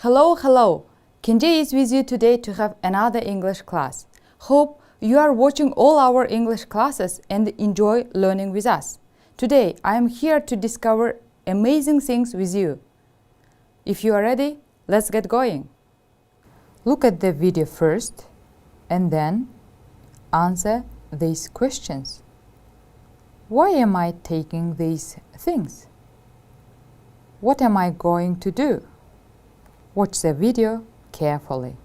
Hello, hello! Kenji is with you today to have another English class. Hope you are watching all our English classes and enjoy learning with us. Today, I am here to discover amazing things with you. If you are ready, let's get going. Look at the video first and then answer these questions. Why am I taking these things? What am I going to do? Watch the video carefully.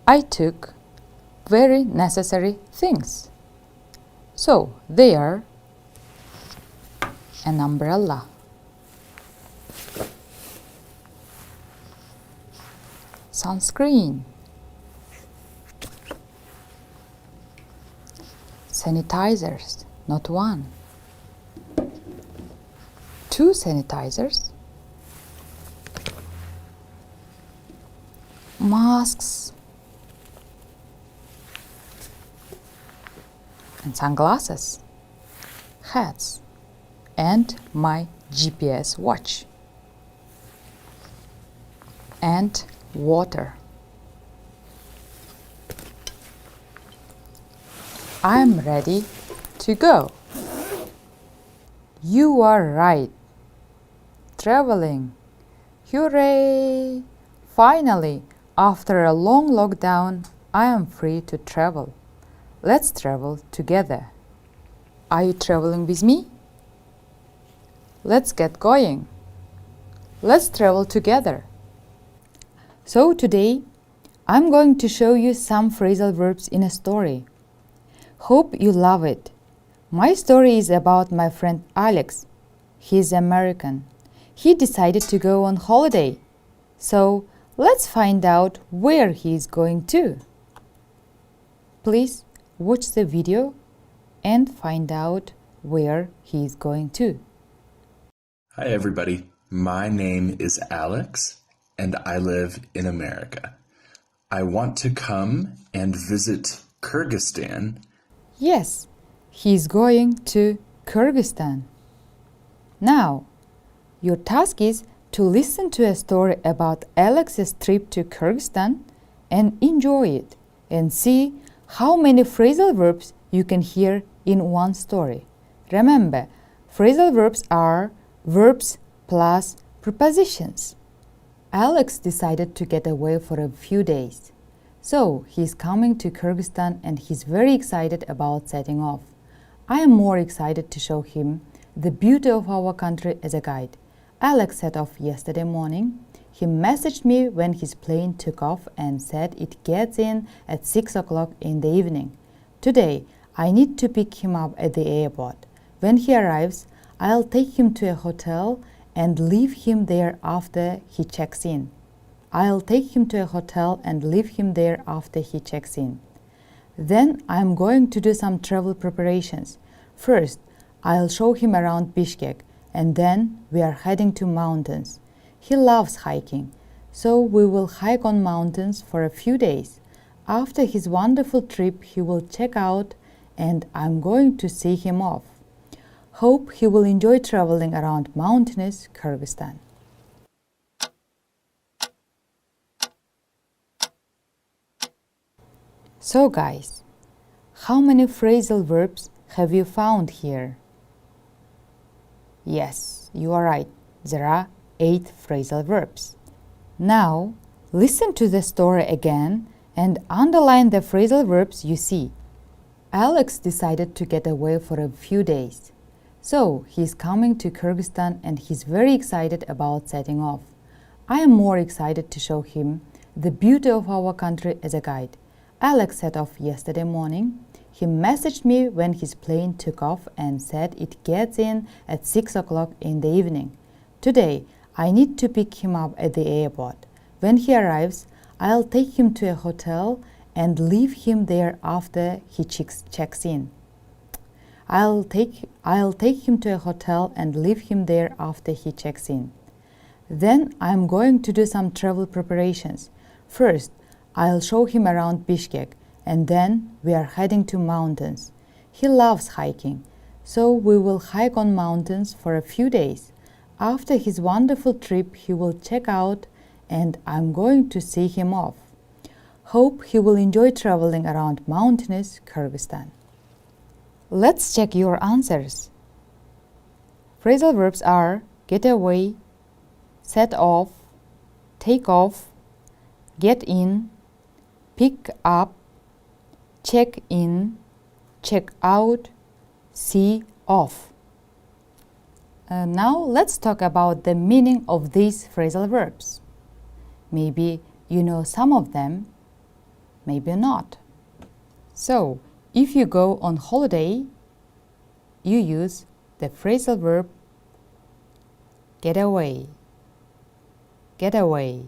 I took very necessary things. So, they are an umbrella, sunscreen, sanitizers, not one, 2 sanitizers, masks and sunglasses, hats, and my GPS watch, and water. I'm ready to go. You are right. Traveling. Hooray! Finally, after a long lockdown, I am free to travel. Let's travel together. Are you traveling with me? Let's get going. Let's travel together. So today, I'm going to show you some phrasal verbs in a story. Hope you love it. My story is about my friend Alex. He's American. He decided to go on holiday. So, let's find out where he is going to. Please watch the video and find out where he is going to. Hi everybody, my name is Alex and I live in America. I want to come and visit Kyrgyzstan. Yes, he is going to Kyrgyzstan. Now, your task is to listen to a story about Alex's trip to Kyrgyzstan and enjoy it and see how many phrasal verbs you can hear in one story. Remember, phrasal verbs are verbs plus prepositions. Alex decided to get away for a few days. So, he's coming to Kyrgyzstan and he's very excited about setting off. I am more excited to show him the beauty of our country as a guide. Alex set off yesterday morning. He messaged me when his plane took off and said it gets in at 6 o'clock in the evening. Today, I need to pick him up at the airport. When he arrives, I'll take him to a hotel and leave him there after he checks in. Then I'm going to do some travel preparations. First, I'll show him around Bishkek, and then we are heading to mountains. He loves hiking, so we will hike on mountains for a few days. After his wonderful trip, he will check out and I'm going to see him off. Hope he will enjoy traveling around mountainous Kyrgyzstan. So guys, how many phrasal verbs have you found here? Yes, you are right. There are 8 phrasal verbs. Now, listen to the story again and underline the phrasal verbs you see. Alex decided to get away for a few days. So, he's coming to Kyrgyzstan and he's very excited about setting off. I am more excited to show him the beauty of our country as a guide. Alex set off yesterday morning. He messaged me when his plane took off and said it gets in at 6 o'clock in the evening. Today, I need to pick him up at the airport. When he arrives, I'll take him to a hotel and leave him there after he checks in. I'll take him to a hotel and leave him there after he checks in. Then I'm going to do some travel preparations. First, I'll show him around Bishkek, and then we are heading to mountains. He loves hiking, so we will hike on mountains for a few days. After his wonderful trip, he will check out and I'm going to see him off. Hope he will enjoy traveling around mountainous Kyrgyzstan. Let's check your answers. Phrasal verbs are get away, set off, take off, get in, pick up, check in, check out, see off. Now let's talk about the meaning of these phrasal verbs. Maybe you know some of them, maybe not. So, if you go on holiday, you use the phrasal verb get away, get away,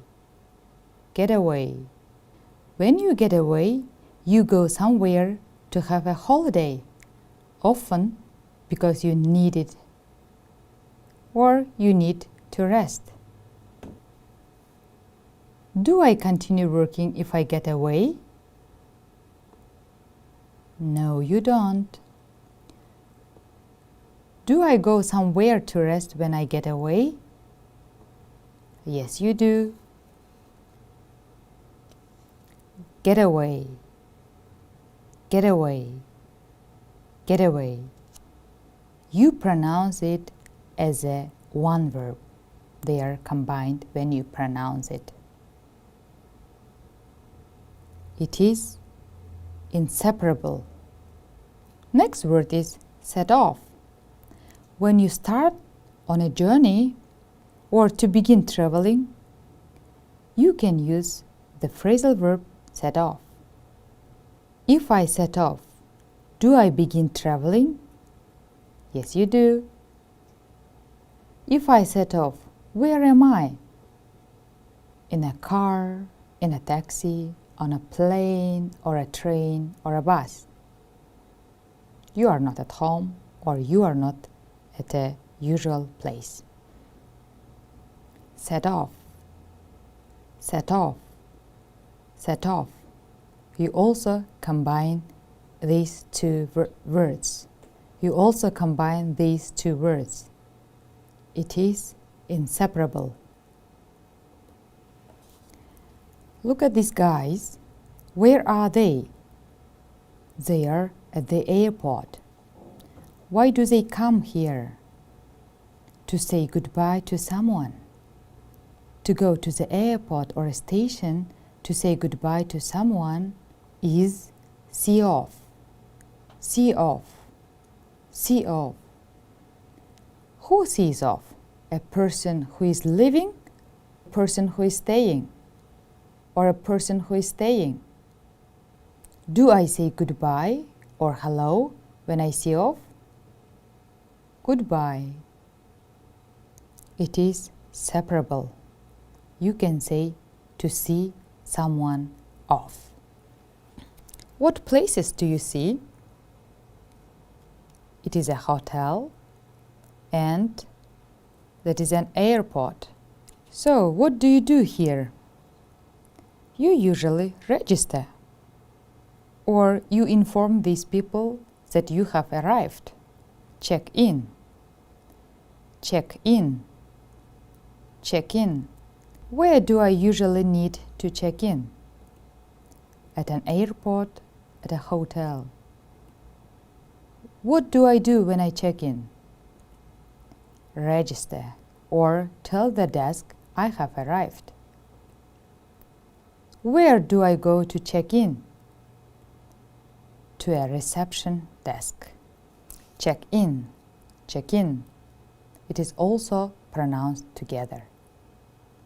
get away. When you get away, you go somewhere to have a holiday, often because you need it or you need to rest. Do I continue working if I get away? No, you don't. Do I go somewhere to rest when I get away? Yes, you do. Get away, get away, get away. You pronounce it as a one verb. They are combined when you pronounce it. It is inseparable. Next word is set off. When you start on a journey or to begin traveling, you can use the phrasal verb set off. If I set off, do I begin traveling? Yes, you do. If I set off, where am I? In a car, in a taxi, on a plane, or a train, or a bus. You are not at home, or you are not at a usual place. Set off, set off, set off. You also combine these two words. You also combine these two words. It is inseparable. Look at these guys. Where are they? They are at the airport. Why do they come here? To say goodbye to someone. To go to the airport or a station to say goodbye to someone is see off, see off, see off. Who sees off? A person who is leaving, a person who is staying, or a person who is staying. Do I say goodbye or hello when I see off? Goodbye. It is separable. You can say to see someone off. What places do you see? It is a hotel and that is an airport. So what do you do here? You usually register or you inform these people that you have arrived. Check in, check in, check in. Where do I usually need to check in? At an airport, at a hotel. What do I do when I check in? Register or tell the desk I have arrived. Where do I go to check in? To a reception desk. Check in, check in. It is also pronounced together.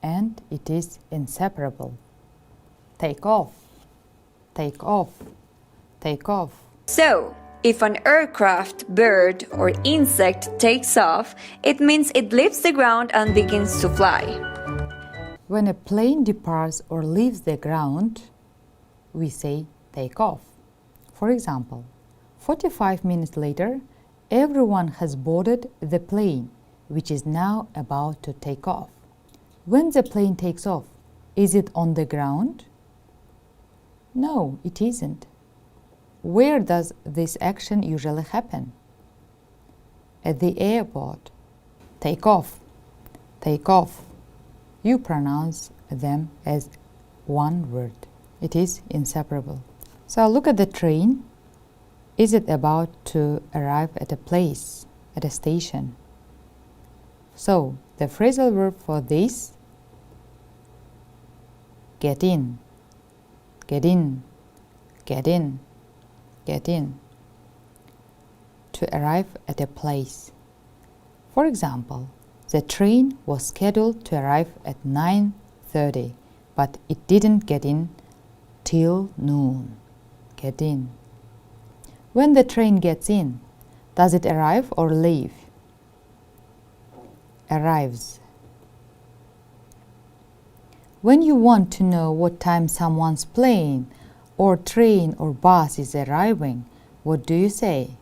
And it is inseparable. Take off, take off, take off. So, if an aircraft, bird, or insect takes off, it means it leaves the ground and begins to fly. When a plane departs or leaves the ground, we say take off. For example, 45 minutes later, everyone has boarded the plane, which is now about to take off. When the plane takes off, is it on the ground? No, it isn't. Where does this action usually happen? At the airport. Take off, take off. You pronounce them as one word. It is inseparable. So look at the train. Is it about to arrive at a place, at a station? So the phrasal verb for this, get in, get in, get in, get in. To arrive at a place. For example, the train was scheduled to arrive at 9:30, but it didn't get in till noon. Get in. When the train gets in, does it arrive or leave? Arrives. When you want to know what time someone's plane or train or bus is arriving, what do you say?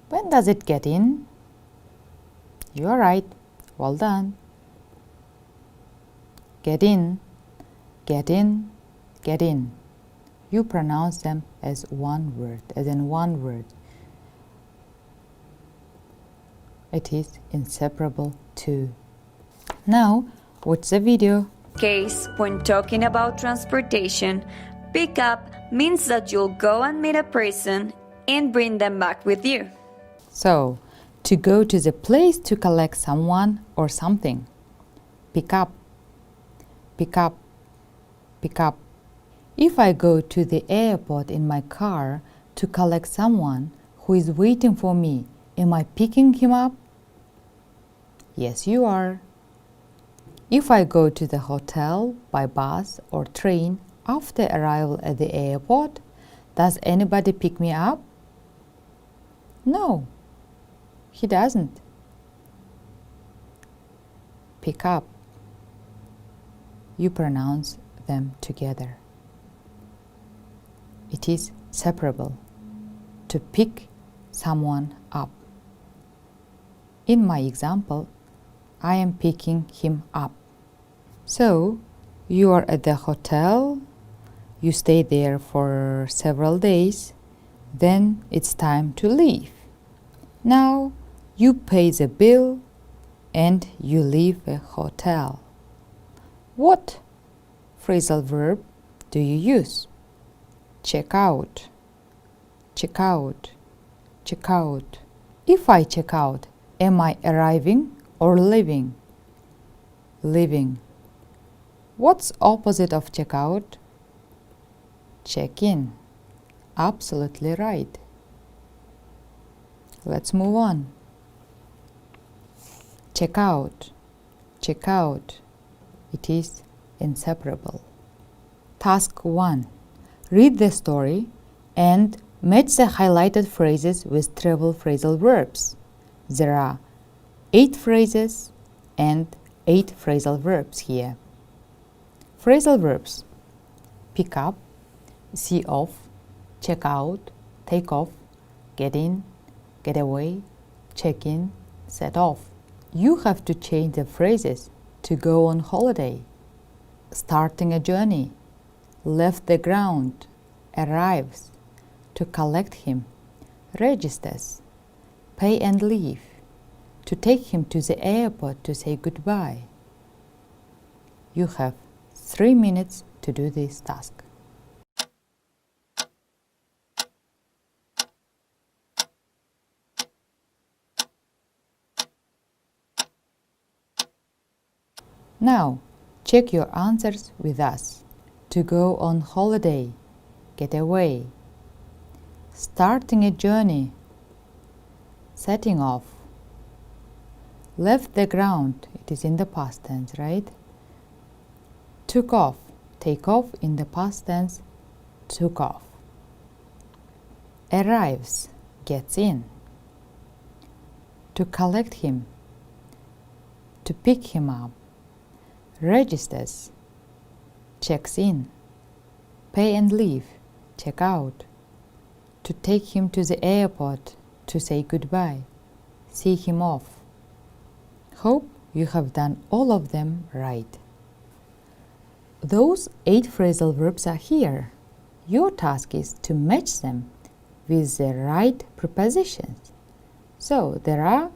When does it get in? You are right. Well done. Get in, get in, get in. You pronounce them as one word, as in one word. It is inseparable too. Now, watch the video. Case when talking about transportation, pick up means that you'll go and meet a person and bring them back with you. So, to go to the place to collect someone or something. Pick up, pick up, pick up. If I go to the airport in my car to collect someone who is waiting for me, am I picking him up? Yes, you are. If I go to the hotel by bus or train after arrival at the airport, does anybody pick me up? No, he doesn't. Pick up. You pronounce them together. It is separable. To pick someone up. In my example, I am picking him up. So, you are at the hotel, you stay there for several days, then it's time to leave. Now, you pay the bill and you leave the hotel. What phrasal verb do you use? Check out, check out, check out. If I check out, am I arriving or leaving? Leaving. What's opposite of check out? Check in. Absolutely right. Let's move on. Check out, check out. It is inseparable. Task 1. Read the story and match the highlighted phrases with treble phrasal verbs. There are 8 phrases and 8 phrasal verbs here. Phrasal verbs: pick up, see off, check out, take off, get in, get away, check in, set off. You have to change the phrases to go on holiday, starting a journey, left the ground, arrives, to collect him, registers, pay and leave, to take him to the airport to say goodbye. You have 3 minutes to do this task. Now, check your answers with us. To go on holiday, get away, starting a journey, setting off, left the ground, it is in the past tense, right? Took off, take off in the past tense, took off. Arrives, gets in. To collect him, to pick him up. Registers, checks in. Pay and leave, check out. To take him to the airport to say goodbye, see him off. Hope you have done all of them right. Those 8 phrasal verbs are here. Your task is to match them with the right prepositions. So there are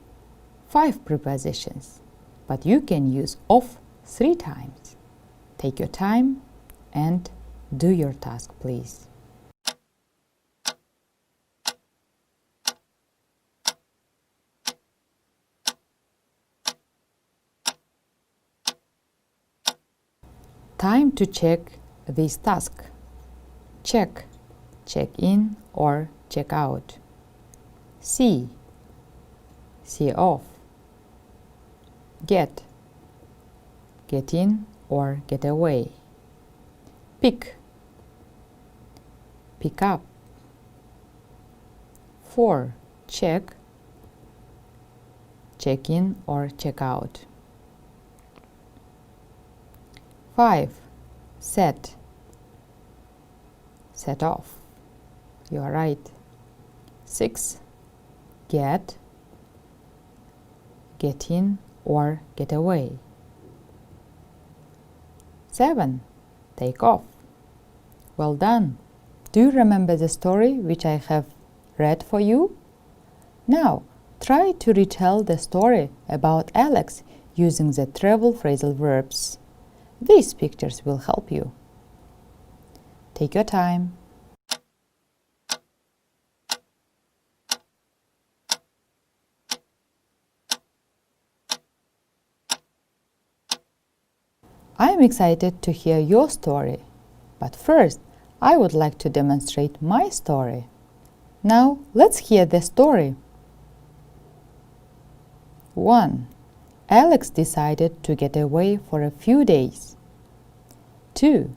5 prepositions, but you can use of 3 times. Take your time and do your task, please. Time to check this task. Check, check in or check out. See, see off. Get, get in or get away. Pick, pick up. 4. Check, check in or check out. 5. Set, set off. You are right. 6. Get, get in or get away. 7. Take off. Well done. Do you remember the story which I have read for you? Now, try to retell the story about Alex using the travel phrasal verbs. These pictures will help you. Take your time. I am excited to hear your story, but first I would like to demonstrate my story. Now let's hear the story. 1. Alex decided to get away for a few days. 2.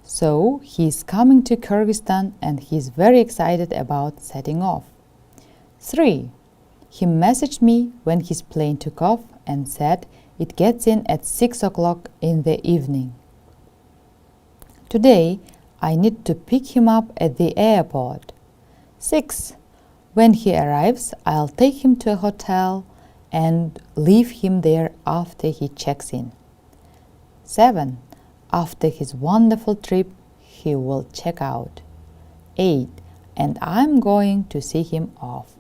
So he is coming to Kyrgyzstan and he is very excited about setting off. 3. He messaged me when his plane took off and said it gets in at 6 o'clock in the evening. Today I need to pick him up at the airport. 6. When he arrives, I'll take him to a hotel and leave him there after he checks in. 7. After his wonderful trip, he will check out. 8. And I'm going to see him off.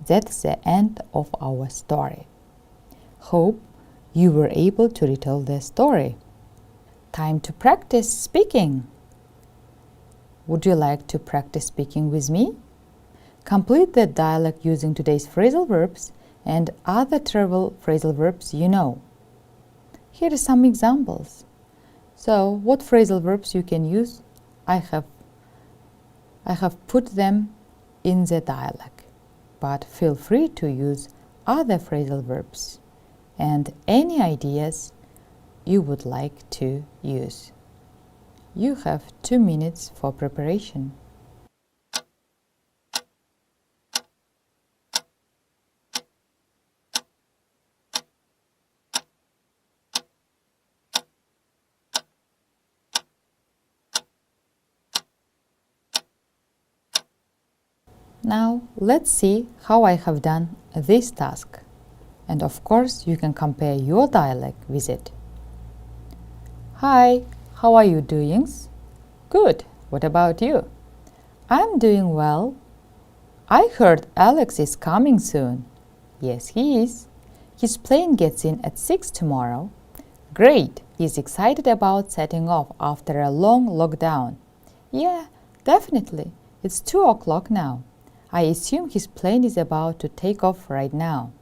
That's the end of our story. Hope you were able to retell the story. Time to practice speaking. Would you like to practice speaking with me? Complete the dialogue using today's phrasal verbs and other travel phrasal verbs you know. Here are some examples. So, what phrasal verbs you can use? I have put them in the dialogue, but feel free to use other phrasal verbs and any ideas you would like to use. You have 2 minutes for preparation. Now, let's see how I have done this task. And of course, you can compare your dialect with it. Hi, how are you doing? Good. What about you? I'm doing well. I heard Alex is coming soon. Yes, he is. His plane gets in at 6 tomorrow. Great. He's excited about setting off after a long lockdown. Yeah, definitely. It's 2 o'clock now. I assume his plane is about to take off right now.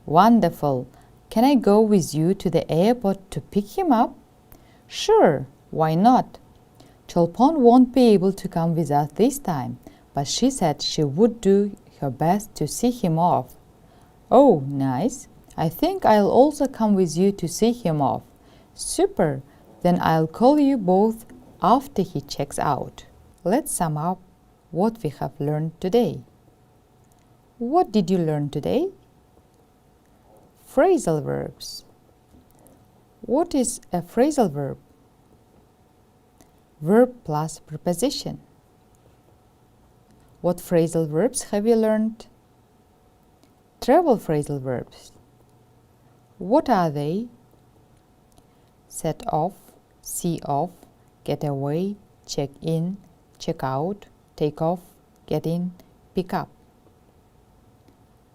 Wonderful. Can I go with you to the airport to pick him up? Sure, why not? Cholpon won't be able to come with us this time, but she said she would do her best to see him off. Oh, nice. I think I'll also come with you to see him off. Super. Then I'll call you both after he checks out. Let's sum up what we have learned today. What did you learn today? Phrasal verbs. What is a phrasal verb? Verb plus preposition. What phrasal verbs have you learned? Travel phrasal verbs. What are they? Set off, see off, get away, check in, check out, take off, get in, pick up.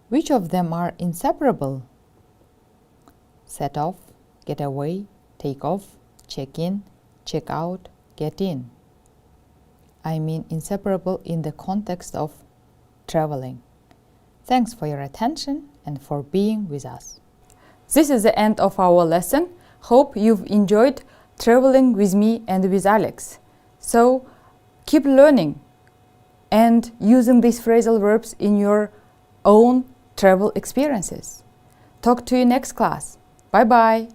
Which of them are inseparable? Set off, get away, take off, check in, check out, get in. I mean inseparable in the context of traveling. Thanks for your attention and for being with us. This is the end of our lesson. Hope you've enjoyed traveling with me and with Alex. So keep learning and using these phrasal verbs in your own travel experiences. Talk to you next class. Bye bye.